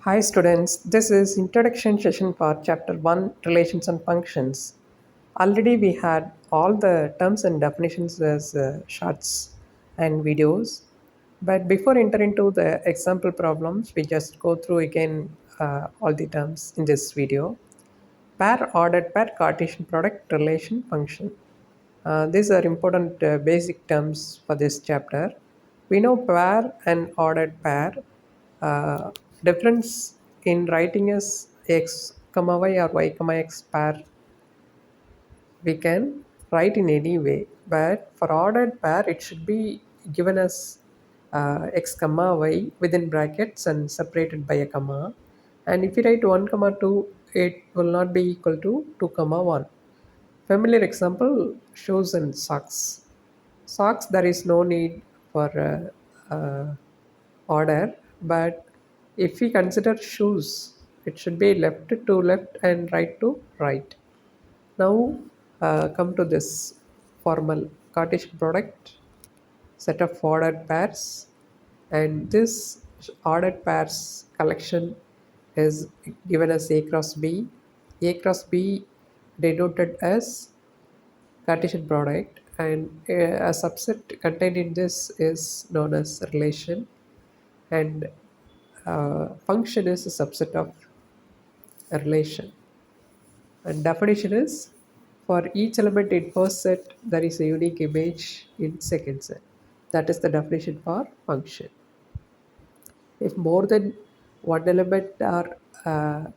Hi students, this is introduction session for chapter 1 relations and functions. Already we had all the terms and definitions as shorts and videos, but before enter into the example problems we just go through again all the terms in this video. Pair, ordered pair, Cartesian product, relation, function. These are important basic terms for this chapter. We know pair and ordered pair. Uh, Difference in writing is x comma y or y comma x pair. We can write in any way, but for ordered pair, it should be given as x comma y within brackets and separated by a comma. And if you write 1 comma 2, it will not be equal to 2 comma 1. Familiar example, shoes and socks. Socks, there is no need for order, but if we consider shoes, it should be left to left and right to right. Now, come to this formal Cartesian product, set of ordered pairs, and this ordered pairs collection is given as A cross B. A cross B denoted as Cartesian product, and a subset contained in this is known as relation, and function is a subset of a relation. And definition is, for each element in first set there is a unique image in second set. That is the definition for function. If more than one element are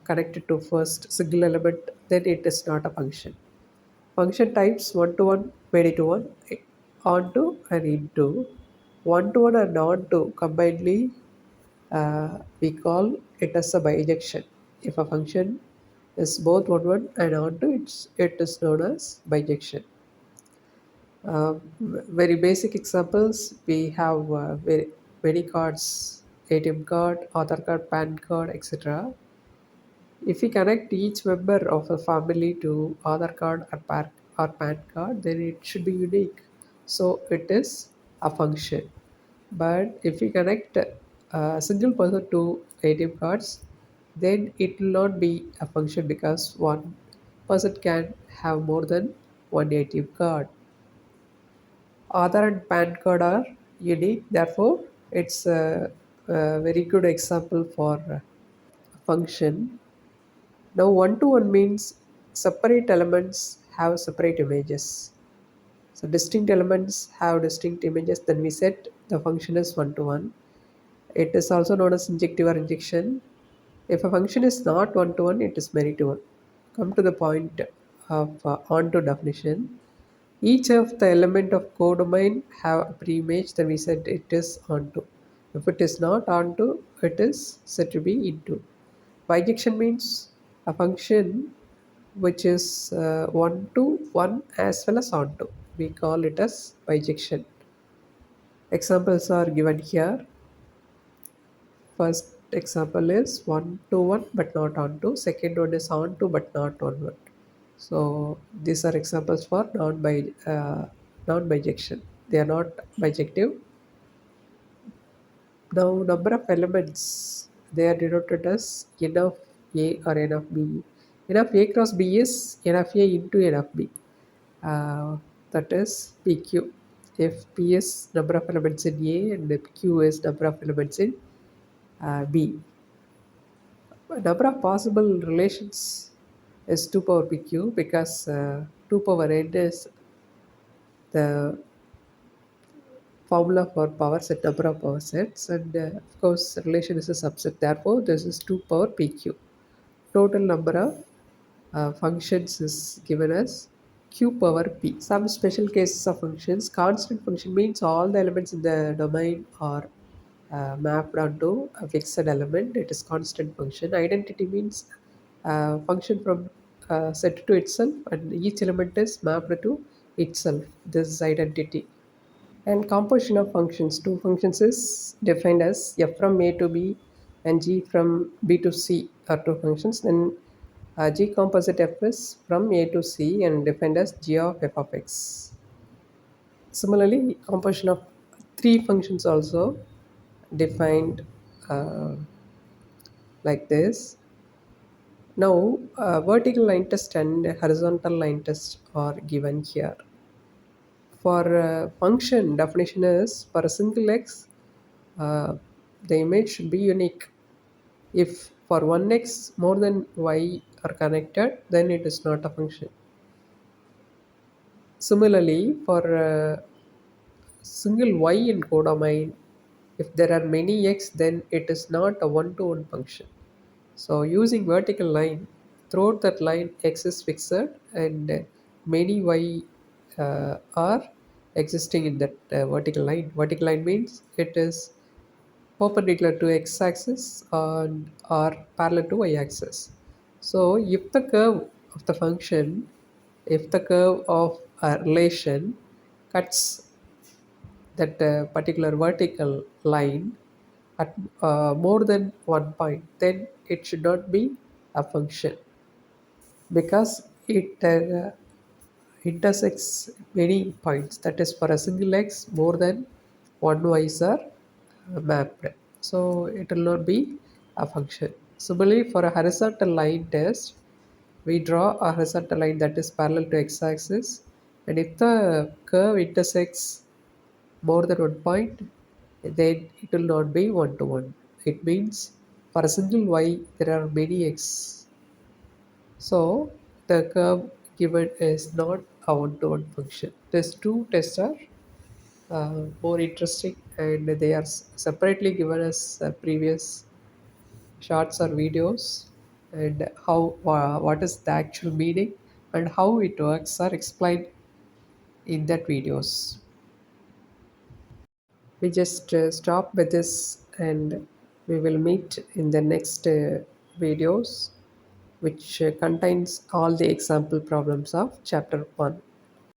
connected to first single element, then it is not a function. Function types one-to-one, many-to-one, onto and into. One-to-one and onto combinedly we call it as a bijection. If a function is both one-one and onto, it is known as bijection. Very basic examples, we have many cards, ATM card, Aadhaar card, PAN card, etc. If we connect each member of a family to Aadhaar card or PAN card, then it should be unique. So it is a function. But if we connect a single person to ATM cards, then it will not be a function because one person can have more than one ATM card. Aadhaar and PAN card are unique, therefore, it's a very good example for function. Now, one to one means separate elements have separate images. So, distinct elements have distinct images. Then we set the function is one to one. It is also known as injective or injection. If a function is not one to one, it is many to one. Come to the point of onto definition. Each of the element of codomain have a pre-image. Then we said it is onto. If it is not onto, it is said to be into. Bijection means a function which is one to one as well as onto. We call it as bijection. Examples are given here. First example is one to one but not onto. Second one is onto but not onward. So these are examples for non-bijection. They are not bijective. Now number of elements, they are denoted as n of A or n of B. N of A cross B is n of A into n of B. That is PQ. If P is number of elements in A and if Q is number of elements in B. Number of possible relations is 2 power PQ because 2 power n is the formula for power set, number of power sets, and of course relation is a subset, therefore this is 2 power PQ. Total number of functions is given as q power p. Some special cases of functions, constant function means all the elements in the domain are mapped onto a fixed element, it is constant function. Identity means function from set to itself and each element is mapped to itself, this is identity. And composition of functions. Two functions is defined as f from a to b and g from b to c are two functions. Then g composite f is from a to c and defined as g of f of x. Similarly, composition of three functions also defined. Uh, like this. Now, vertical line test and horizontal line test are given here. For function, definition is for a single x, uh, the image should be unique. If for one x more than y are connected, then it is not a function. Similarly, for single y in codomain, if there are many x, then it is not a one-to-one function. So using vertical line, throughout that line x is fixed and many y are existing in that vertical line. Vertical line means it is perpendicular to x-axis and are parallel to y-axis. So if the curve of the function, if the curve of a relation cuts that particular vertical line at more than one point, then it should not be a function because it intersects many points. That is, for a single x, more than one y's are mapped. So it will not be a function. Similarly, for a horizontal line test, we draw a horizontal line that is parallel to x-axis, and if the curve intersects more than one point, then it will not be one to one. It means for a single y, there are many x. So the curve given is not a one to one function. These two tests are more interesting and they are separately given as previous shorts or videos, and how what is the actual meaning and how it works are explained in that videos. We just stop with this and we will meet in the next videos which contains all the example problems of chapter 1.